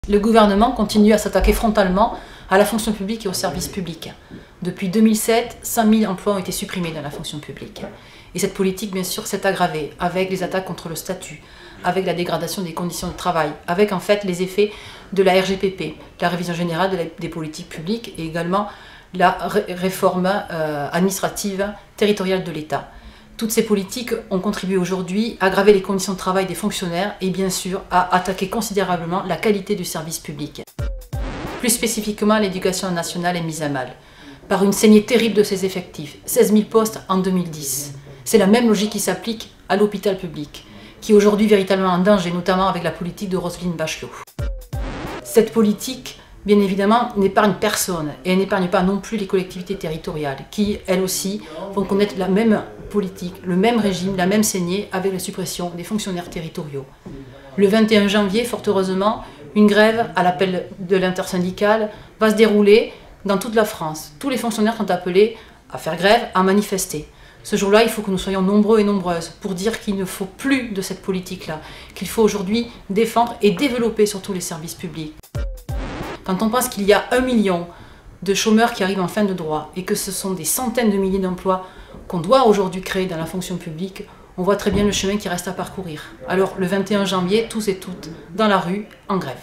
Le gouvernement continue à s'attaquer frontalement à la fonction publique et au service public. Depuis 2007, 5 000 emplois ont été supprimés dans la fonction publique. Et cette politique, bien sûr, s'est aggravée avec les attaques contre le statut, avec la dégradation des conditions de travail, avec en fait les effets de la RGPP, la révision générale des politiques publiques, et également la réforme administrative territoriale de l'État. Toutes ces politiques ont contribué aujourd'hui à aggraver les conditions de travail des fonctionnaires et bien sûr à attaquer considérablement la qualité du service public. Plus spécifiquement, l'éducation nationale est mise à mal par une saignée terrible de ses effectifs, 16 000 postes en 2010. C'est la même logique qui s'applique à l'hôpital public, qui est aujourd'hui véritablement en danger, notamment avec la politique de Roselyne Bachelot. Cette politique, bien évidemment, n'épargne personne et elle n'épargne pas non plus les collectivités territoriales qui, elles aussi, vont connaître la même politique, le même régime, la même saignée avec la suppression des fonctionnaires territoriaux. Le 21 janvier, fort heureusement, une grève à l'appel de l'intersyndicale va se dérouler dans toute la France. Tous les fonctionnaires sont appelés à faire grève, à manifester. Ce jour-là, il faut que nous soyons nombreux et nombreuses pour dire qu'il ne faut plus de cette politique-là, qu'il faut aujourd'hui défendre et développer surtout les services publics. Quand on pense qu'il y a 1 million de chômeurs qui arrivent en fin de droit et que ce sont des centaines de milliers d'emplois qu'on doit aujourd'hui créer dans la fonction publique, on voit très bien le chemin qui reste à parcourir. Alors le 21 janvier, tous et toutes, dans la rue, en grève.